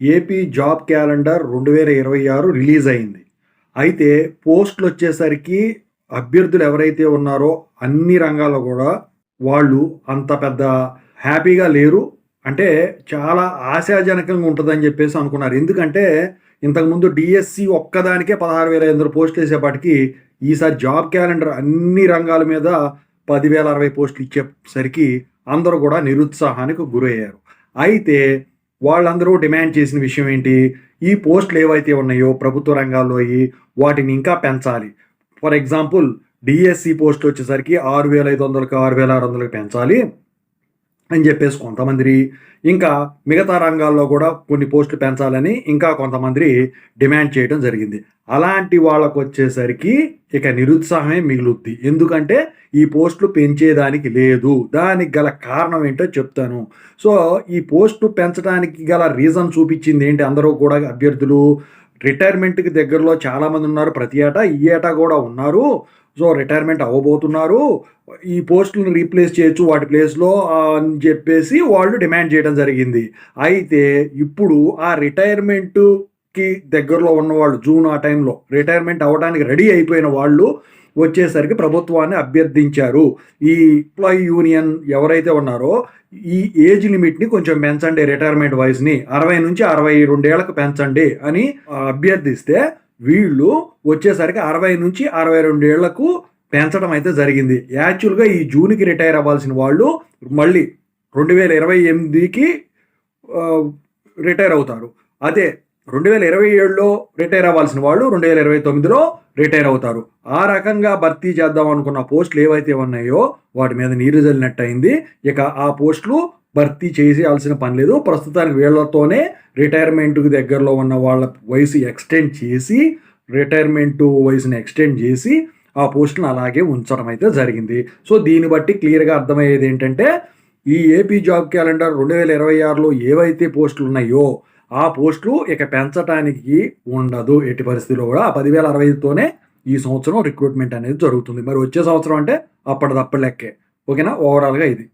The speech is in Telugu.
ఏపీ జాబ్ క్యాలెండర్ 2026 రిలీజ్ అయింది. అయితే పోస్టులొచ్చేసరికి అభ్యర్థులు ఎవరైతే ఉన్నారో అన్ని రంగాల్లో గూడా వాళ్ళు అంత పెద్ద హ్యాపీగా లేరు. అంటే చాలా ఆశాజనకంగా ఉంటదని జెప్పేసి అనుకున్నారు. ఎందుకంటే ఇంతకుముందు డీఎస్సీ ఒక్కదానికే 16,500 పోస్టులేసేపాటికి ఈసారి జాబ్ క్యాలెండర్ అన్ని రంగాల మీద 10,060 పోస్టులు ఇచ్చేసరికి అందరూ గూడా నిరుత్సాహానికి గురయ్యారు. అయితే వాళ్ళందరూ డిమాండ్ చేసిన విషయం ఏంటి? ఈ పోస్టులు ఏవైతే ఉన్నాయో ప్రభుత్వ రంగాల్లోయి వాటిని ఇంకా పెంచాలి. ఫర్ ఎగ్జాంపుల్ డీఎస్సీ పోస్టులు వచ్చేసరికి 6,500కి 6,600కి పెంచాలి అని చెప్పేసి కొంతమంది, ఇంకా మిగతా రంగాల్లో కూడా కొన్ని పోస్టులు పెంచాలని ఇంకా కొంతమంది డిమాండ్ చేయడం జరిగింది. అలాంటి వాళ్ళకొచ్చేసరికి ఇక నిరుత్సాహమే మిగులుద్ది. ఎందుకంటే ఈ పోస్టులు పెంచేదానికి లేదు. దానికి గల కారణం ఏంటో చెప్తాను. సో ఈ పోస్టు పెంచడానికి గల రీజన్ చూపించింది ఏంటి? అందరూ కూడా అభ్యర్థులు రిటైర్మెంట్‌కి దగ్గరలో చాలామంది ఉన్నారు. ప్రతి ఏటా ఈ ఏటా కూడా ఉన్నారు. సో రిటైర్మెంట్ అవ్వబోతున్నారు. ఈ పోస్టులను రీప్లేస్ చేయొచ్చు వాటి ప్లేస్‌లో అని చెప్పేసి వాళ్ళు డిమాండ్ చేయడం జరిగింది. అయితే ఇప్పుడు ఆ రిటైర్మెంట్‌కి దగ్గరలో ఉన్నవాళ్ళు జూన్ ఆ టైంలో రిటైర్మెంట్ అవ్వడానికి రెడీ అయిపోయిన వాళ్ళు వచ్చేసరికి ప్రభుత్వాన్ని అభ్యర్థించారు. ఈ ఎంప్లాయీ యూనియన్ ఎవరైతే ఉన్నారో ఈ ఏజ్ లిమిట్‌ని కొంచెం పెంచండి, రిటైర్మెంట్ వయసుని 60 నుంచి 62 ఏళ్లకు పెంచండి అని అభ్యర్థిస్తే వీళ్ళు వచ్చేసరికి 60 నుంచి 62 ఏళ్లకు పెంచడం అయితే జరిగింది. యాక్చువల్‌గా ఈ జూన్‌కి రిటైర్ అవ్వాల్సిన వాళ్ళు మళ్ళీ 2028కి రిటైర్ అవుతారు. అదే 2027లో రిటైర్ అవ్వాల్సిన వాళ్ళు 2029లో రిటైర్ అవుతారు. ఆ రకంగా భర్తీ చేద్దాం అనుకున్న పోస్టులు ఏవైతే ఉన్నాయో వాటి మీద నీరు జల్లినట్టయింది. ఇక ఆ పోస్టులు భర్తీ చేయాల్సిన పని లేదు. ప్రస్తుతానికి వీళ్ళతోనే రిటైర్మెంట్‌కి దగ్గరలో ఉన్న వాళ్ళ వయసు ఎక్స్టెండ్ చేసి, రిటైర్మెంట్ వయసుని ఎక్స్టెండ్ చేసి ఆ పోస్టులను అలాగే ఉంచడం అయితే జరిగింది. సో దీన్ని బట్టి క్లియర్‌గా అర్థమయ్యేది ఏంటంటే ఈ ఏపీ జాబ్ క్యాలెండర్ 2026లో ఏవైతే పోస్టులు ఉన్నాయో ఆ పోస్టులు ఇక పెంచటానికి ఉండదు. ఎట్టి పరిస్థితిలో కూడా ఆ 10,060తోనే ఈ సంవత్సరం రిక్రూట్మెంట్ అనేది జరుగుతుంది. మరి వచ్చే సంవత్సరం అంటే అప్పటిదప్పుడు లెక్కే. ఓకేనా? ఓవరాల్‌గా ఇది.